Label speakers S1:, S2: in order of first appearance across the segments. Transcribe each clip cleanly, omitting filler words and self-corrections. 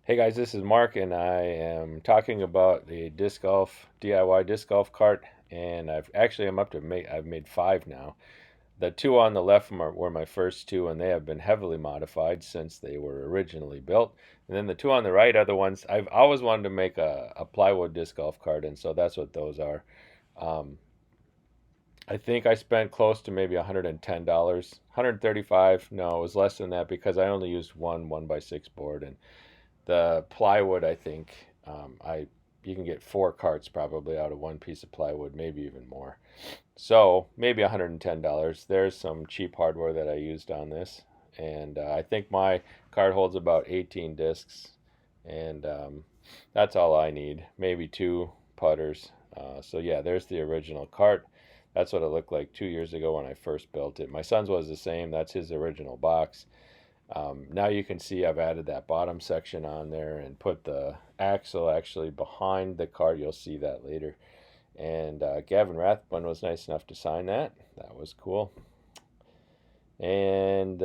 S1: Hey guys, this is Mark, and I am talking about the disc golf DIY disc golf cart. And I'm up to I've made five now. The two on the left were my first two, and they have been heavily modified since they were originally built. And then the two on the right are the ones I've always wanted to make a plywood disc golf cart, and so that's what those are. Um, I think I spent close to maybe $110, 135. No, it was less than that because I only used one by six board, and the plywood, I think, I you can get four carts probably out of one piece of plywood, maybe even more. So maybe $110. There's some cheap hardware that I used on this, and I think my cart holds about 18 discs, and that's all I need. Maybe two putters. So yeah, there's the original cart. That's what it looked like 2 years ago when I first built it. My son's was the same. That's his original box. Now you can see I've added that bottom section on there and put the axle actually behind the cart. You'll see that later. And Gavin Rathbun was nice enough to sign that. That was cool. And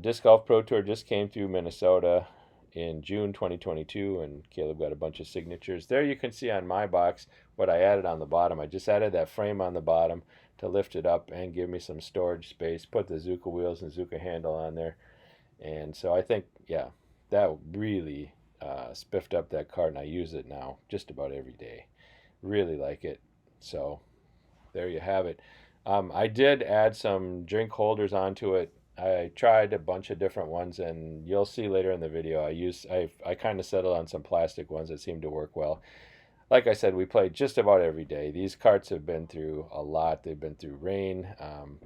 S1: Disc Golf Pro Tour just came through Minnesota in June 2022, and Caleb got a bunch of signatures. There you can see on my box what I added on the bottom. I just added that frame on the bottom to lift it up and give me some storage space. Put the Zuka wheels and Zuka handle on there. And so I think, yeah, that really spiffed up that cart, and I use it now just about every day. Really like it. So there you have it. I did add some drink holders onto it. I tried a bunch of different ones, and you'll see later in the video. I kind of settled on some plastic ones that seem to work well. Like I said, we play just about every day. These carts have been through a lot. They've been through rain.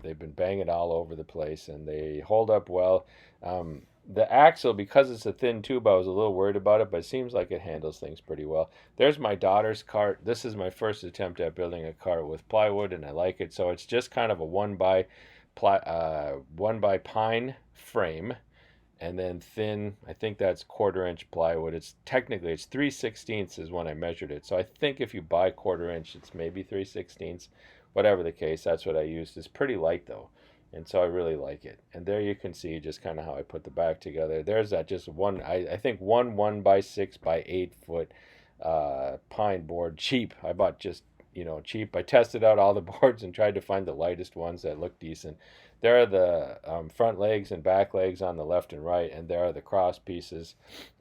S1: They've been banging all over the place, and they hold up well. The axle, because it's a thin tube, I was a little worried about it, but it seems like it handles things pretty well. There's my daughter's cart. This is my first attempt at building a cart with plywood, and I like it. So it's just kind of a one by pine frame, and then thin. I think that's 1/4 inch plywood. It's 3/16 is when I measured it. So I think if you buy 1/4 inch, it's maybe 3/16. Whatever the case, that's what I used. It's pretty light though, and so I really like it. And there you can see just kind of how I put the back together. There's that just one. I think one by 6 by 8 foot pine board, cheap. I bought just cheap. I tested out all the boards and tried to find the lightest ones that look decent. There are the front legs and back legs on the left and right, and there are the cross pieces.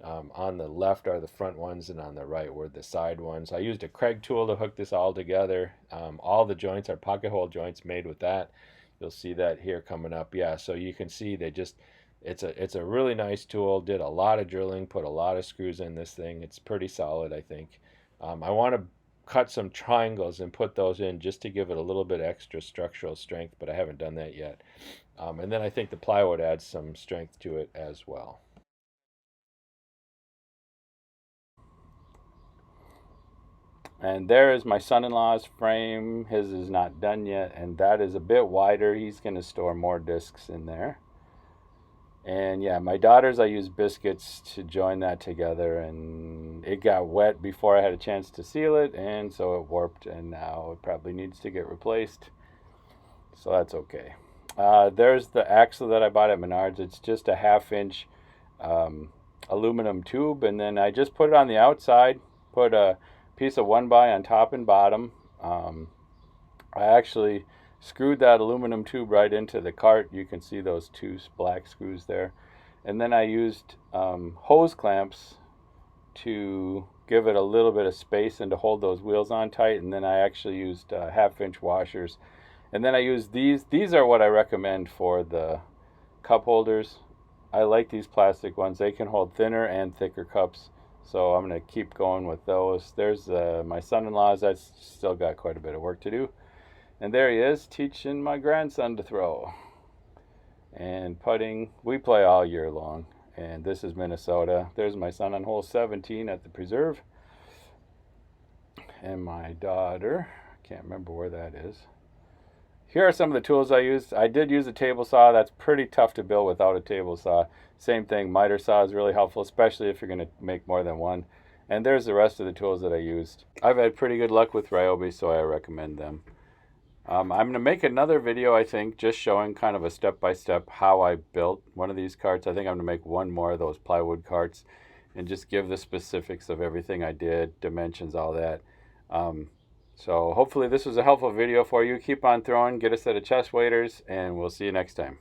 S1: On the left are the front ones, and on the right were the side ones. I used a Kreg tool to hook this all together. All the joints are pocket hole joints made with that. You'll see that here coming up. Yeah, so you can see it's a really nice tool. Did a lot of drilling, put a lot of screws in this thing. It's pretty solid, I think. I want to cut some triangles and put those in just to give it a little bit extra structural strength, but I haven't done that yet. And then I think the plywood adds some strength to it as well. And there is my son-in-law's frame. His is not done yet, and that is a bit wider. He's going to store more discs in there. And yeah, my daughter's, I used biscuits to join that together, and it got wet before I had a chance to seal it, and so it warped, and now it probably needs to get replaced. So that's okay. There's the axle that I bought at Menards. It's just a 1/2 inch um, aluminum tube, and then I just put it on the outside, put a piece of 1x on top and bottom. I actually screwed that aluminum tube right into the cart. You can see those two black screws there. And then I used hose clamps to give it a little bit of space and to hold those wheels on tight. And then I actually used 1/2 inch washers. And then I used these. These are what I recommend for the cup holders. I like these plastic ones. They can hold thinner and thicker cups. So I'm going to keep going with those. There's my son-in-law's. That's still got quite a bit of work to do. And there he is, teaching my grandson to throw. And putting, we play all year long. And this is Minnesota. There's my son on hole 17 at the preserve. And my daughter, I can't remember where that is. Here are some of the tools I used. I did use a table saw. That's pretty tough to build without a table saw. Same thing, miter saw is really helpful, especially if you're going to make more than one. And there's the rest of the tools that I used. I've had pretty good luck with Ryobi, so I recommend them. I'm going to make another video, I think, just showing kind of a step-by-step how I built one of these carts. I think I'm going to make one more of those plywood carts. and just give the specifics of everything I did, dimensions, all that. So hopefully this was a helpful video for you. Keep on throwing, get a set of chest waders, and we'll see you next time.